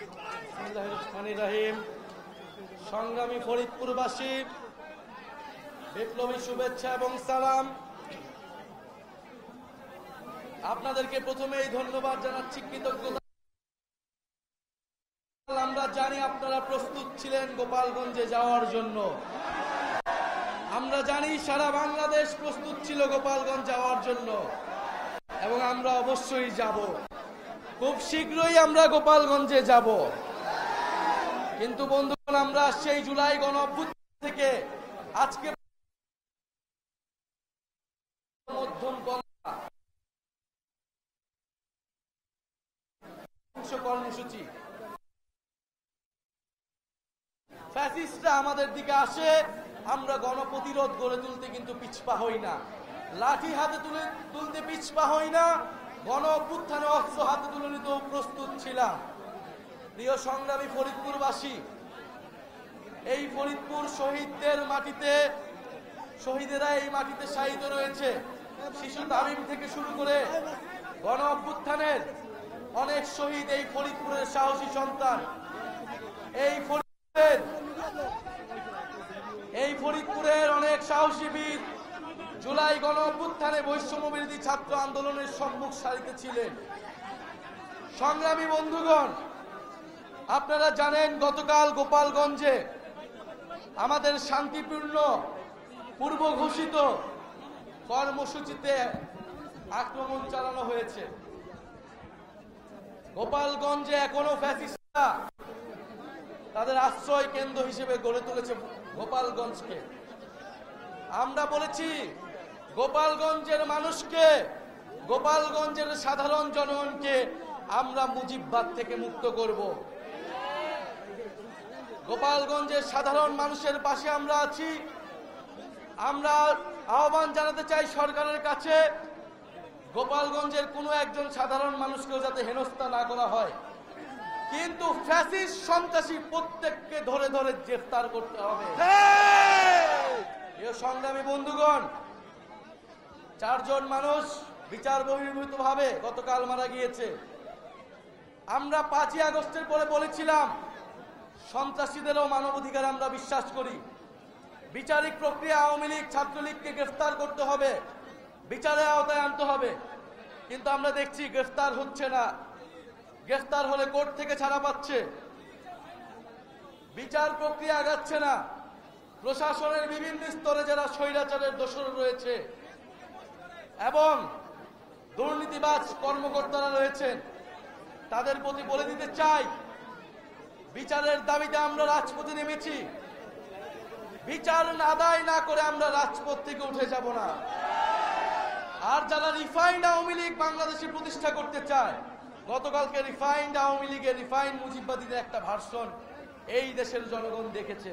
বিসমিল্লাহির রহমানির রহিম। সংগ্রামী ফরিদপুরবাসী, বিপ্লবী শুভেচ্ছা এবং সালাম। আপনাদেরকে প্রথমেই ধন্যবাদ জানাচ্ছি, কৃতজ্ঞতা। আমরা জানি আপনারা প্রস্তুত ছিলেন গোপালগঞ্জে যাওয়ার জন্য। আমরা জানি সারা বাংলাদেশ প্রস্তুত ছিল গোপালগঞ্জ যাওয়ার জন্য, এবং আমরা অবশ্যই যাব। খুব শীঘ্রই আমরা গোপালগঞ্জে যাব। কিন্তু বন্ধুগণ, আমরা সেই জুলাই গণ অভ্যুত্থান থেকে আজকে মধ্যম কর্মসূচি ফ্যাসিস্টরা আমাদের দিকে আসে, আমরা গণপ্রতিরোধ গড়ে তুলতে কিন্তু পিছপা হই না, লাঠি হাতে তুলতে পিছপা হই না, গণ অভ্যুত্থানে অস্ত্র হাতে তুলে নিতেও প্রস্তুত ছিলাম। প্রিয় সংগ্রামী ফরিদপুরবাসী, এই ফরিদপুর শহীদদের মাটিতে, শহীদেরা এই মাটিতে শায়িত রয়েছে। শিশু তামিম থেকে শুরু করে গণ অভ্যুত্থানের অনেক শহীদ এই ফরিদপুরের সাহসী সন্তান। এই ফরিদপুরের অনেক সাহসী বীর জুলাই গণ অভ্যুত্থানে বৈষম্য বিরোধী ছাত্র আন্দোলনের সম্মুখ সারিতে ছিলেন। সংগ্রামী বন্ধুগণ, আপনারা জানেন গতকাল গোপালগঞ্জে আমাদের শান্তিপূর্ণ পূর্ব ঘোষিত কর্মসূচিতে আক্রমণ চালানো হয়েছে। গোপালগঞ্জে এখনো ফ্যাসিস্টরা তাদের আশ্রয় কেন্দ্র হিসেবে গড়ে তুলেছে গোপালগঞ্জকে। আমরা বলেছি গোপালগঞ্জের মানুষকে, গোপালগঞ্জের সাধারণ জনগণকে আমরা মুজিববাদ থেকে মুক্ত করব। গোপালগঞ্জের সাধারণ মানুষের পাশে আমরা আছি। আমরা আহ্বান জানাতে চাই সরকারের কাছে, গোপালগঞ্জের কোনো একজন সাধারণ মানুষকেও যাতে হেনস্থা না করা হয়, কিন্তু ফ্যাসিস্ট সন্ত্রাসী প্রত্যেককে ধরে ধরে গ্রেফতার করতে হবে। প্রিয় সংগ্রামী বন্ধুগণ, 4 জন মানুষ বিচার বহির্ভূত ভাবে গতকাল মারা গিয়েছে। আমরা 5ই আগস্টের পরে বলেছিলাম সন্ত্রাসীদেরও মানবাধিকার আমরা বিশ্বাস করি। বিচারিক প্রক্রিয়া আওয়ামী লীগ ছাত্রলীগকে গ্রেফতার করতে হবে, বিচারের আওতায় আনতে হবে, কিন্তু আমরা দেখছি গ্রেফতার হচ্ছে না। গ্রেফতার হলে কোর্ট থেকে ছাড়া পাচ্ছে, বিচার প্রক্রিয়া আগাচ্ছে না। প্রশাসনের বিভিন্ন স্তরে যারা স্বৈরাচারের দোষর রয়েছে এবং দুর্নীতিবাজ কর্মকর্তারা রয়েছেন, তাদের প্রতি বলে দিতে চাই, বিচারের দাবিতে আমরা রাজপথে নেমেছি। বিচার আদায় না করে আমরা রাজপথ থেকে উঠে যাব না। আর যারা রিফাইন্ড আওয়ামী লীগ বাংলাদেশে প্রতিষ্ঠা করতে চায়, গতকালকে রিফাইন্ড আওয়ামী লীগের, রিফাইন্ড মুজিববাদীদের একটা ভার্সন এই দেশের জনগণ দেখেছে।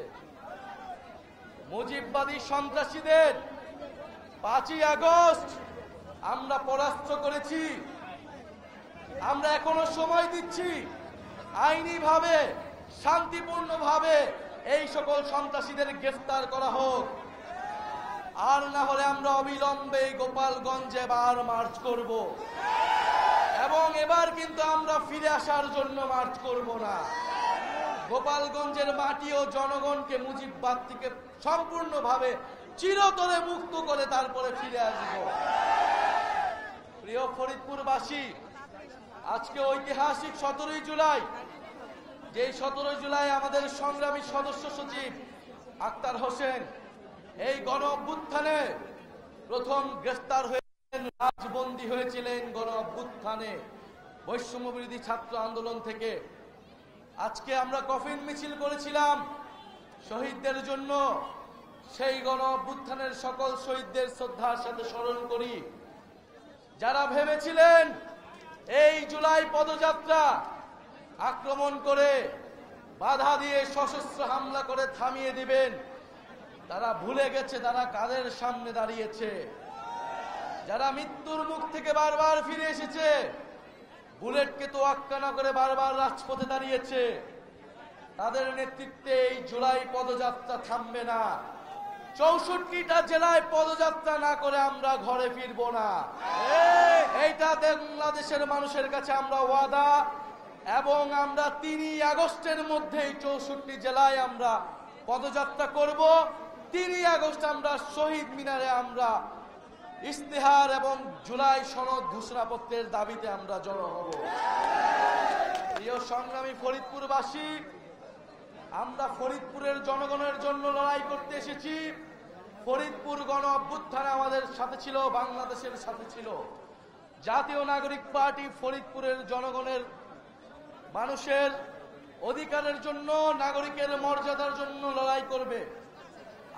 মুজিববাদী সন্ত্রাসীদের 5ই আগস্ট আমরা পরাস্ত করেছি। আমরা এখনো সময় দিচ্ছি, আইনিভাবে শান্তিপূর্ণভাবে এই সকল সন্ত্রাসীদের গ্রেফতার করা হোক। আর না হলে আমরা অবিলম্বে গোপালগঞ্জে এবার মার্চ করব, এবং এবার কিন্তু আমরা ফিরে আসার জন্য মার্চ করব না। গোপালগঞ্জের মাটি ও জনগণকে মুজিববাদ থেকে সম্পূর্ণভাবে চিরতরে মুক্ত করে তারপরে ফিরে আসব। প্রিয় ফরিদপুরবাসী, আজকে ঐতিহাসিক 17ই জুলাই, যেই 17 জুলাই আমাদের সংগ্রামী সদস্য সচিব আক্তার হোসেন এই গণ অভ্যুত্থানে প্রথম গ্রেফতার হয়েছিলেন, রাজবন্দী হয়েছিলেন গণ অভ্যুত্থানে বৈষম্য বিরোধী ছাত্র আন্দোলন থেকে। আজকে আমরা কফিন মিছিল করেছিলাম শহীদদের জন্য। সেই গণ অভ্যুত্থানের সকল শহীদদের শ্রদ্ধার সাথে স্মরণ করি। যারা ভেবেছিলেন এই জুলাই পদযাত্রা আক্রমণ করে, বাধা দিয়ে, সশস্ত্র হামলা করে থামিয়ে দিবেন, তারা ভুলে গেছে তারা কাদের সামনে দাঁড়িয়েছে। যারা মৃত্যুর মুখ থেকে বারবার ফিরে এসেছে, বুলেটকে তোয়াক্কা না করে বারবার রাজপথে দাঁড়িয়েছে, তাদের নেতৃত্বে এই জুলাই পদযাত্রা থামবে না। 64টা জেলায় পদযাত্রা না করে আমরা ঘরে ফিরবো না। এইটা বাংলাদেশের মানুষের কাছে আমরা ওয়াদা এবং আমরা 3 আগস্টের মধ্যেই 64 জেলায় আমরা পদযাত্রা করব। 3 আগস্ট আমরা শহীদ মিনারে আমরা ইস্তেহার এবং জুলাই সনদ ঘোষণাপত্রের দাবিতে আমরা জড়ো হব। প্রিয় সংগ্রামী ফরিদপুরবাসী, আমরা ফরিদপুরের জনগণের জন্য লড়াই করতে এসেছি। ফরিদপুর গণ অভ্যুত্থানে আমাদের সাথে ছিল, বাংলাদেশের সাথে ছিল। জাতীয় নাগরিক পার্টি ফরিদপুরের জনগণের, মানুষের অধিকারের জন্য, নাগরিকের মর্যাদার জন্য লড়াই করবে।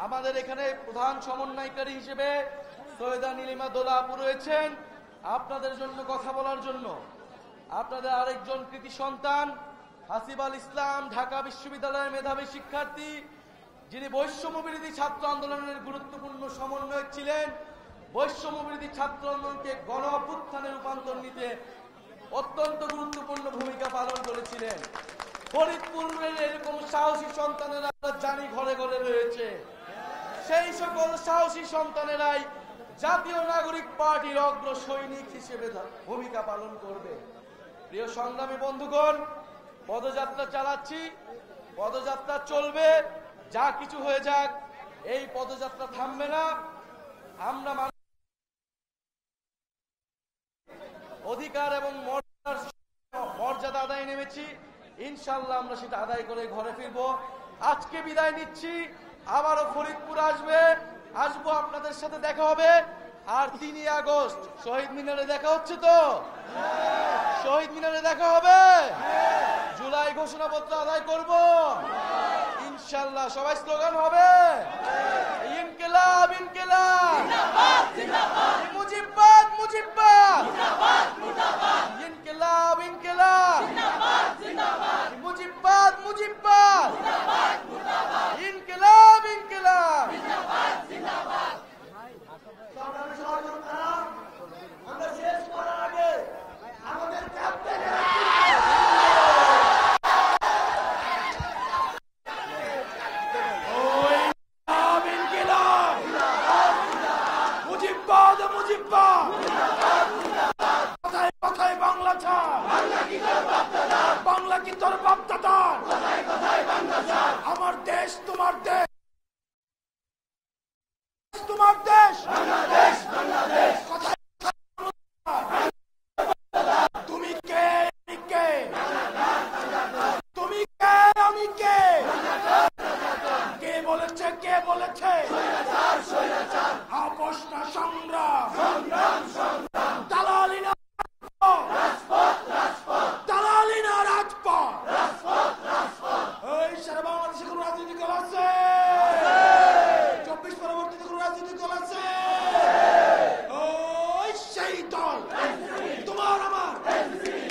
আমাদের এখানে প্রধান সমন্বয়কারী হিসেবে সৈয়দা নীলিমা দোলাপু রয়েছেন আপনাদের জন্য কথা বলার জন্য। আপনাদের আরেকজন কৃতি সন্তান হাসিব আল ইসলাম, ঢাকা বিশ্ববিদ্যালয়ের মেধাবী শিক্ষার্থী, যিনি বৈষম্যবিরোধী ছাত্র আন্দোলনের গুরুত্বপূর্ণ সমন্বয়ক ছিলেন। বৈষম্যবিরোধী ছাত্র আন্দোলনকে গণ অভ্যুত্থানে রূপান্তর নিতে অত্যন্ত গুরুত্বপূর্ণ ভূমিকা পালন করেছিলেন। ফরিদপুরের এরকম সাহসী সন্তানেরা জানি ঘরে ঘরে রয়েছে। সেই সকল সাহসী সন্তানেরাই জাতীয় নাগরিক পার্টির অগ্র সৈনিক হিসেবে ভূমিকা পালন করবে। প্রিয় সংগ্রামী বন্ধুগণ, পদযাত্রা চালাচ্ছি, পদযাত্রা চলবে, যা কিছু হয়ে যাক এই পদযাত্রা থামবে না। আমরা অধিকার এবং মর্যাদা আদায় নেমেছি, ইনশাল্লাহ আমরা সেটা আদায় করে ঘরে ফিরবো। আজকে বিদায় নিচ্ছি, আবারও ফরিদপুর আসবো, আপনাদের সাথে দেখা হবে। আর 3 আগস্ট শহীদ মিনারে দেখা হচ্ছে তো? শহীদ মিনারে দেখা হবে। জুলাই ঘোষণাপত্র আদায় করব ইনশাল্লাহ। সবাই স্লোগান হবে ইনকিলাব ইনকিলাব, মুজিববাদ মুজিববাদ, ইনকিলাব ইনকিলাব, মুজিববাদ মুজিববাদ, ইনকিলাব ইনকিলাব। আমরা শেষ করার আগে আমাদের বাংলা কি তোর বাপ দাদা? আমার দেশ তোমার দেশ, তোমার দেশ বাংলাদেশ, বাংলাদেশ। তুমি কে আমি কে, তুমি কে আমি কে, কে বলেছে কে বলেছে আপোষ না সংগ্রাম, দালালি না দালালি না রাজপথ। এই সারা বাংলাদেশে কোন রাজনৈতিক দল আছে? 24 পরবর্তীতে কোন রাজনৈতিক দল আছে? ওই সেই দল তোমার আমার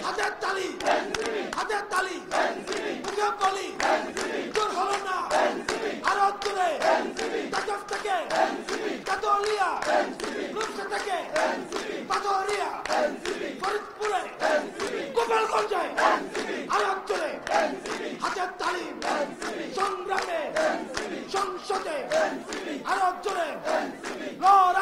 হাতের তালি, হাতের তালি, মুখে বলি তোর হলো না। আরো দূরে তাজফ থেকে কাতলিয়া, রূপসা থেকে পাথরিয়া, ফরিদপুরে গোপালগঞ্জে আরো দূরে হাতের তালি, সংগ্রামে সংসদে আরো জোরে লড়াই।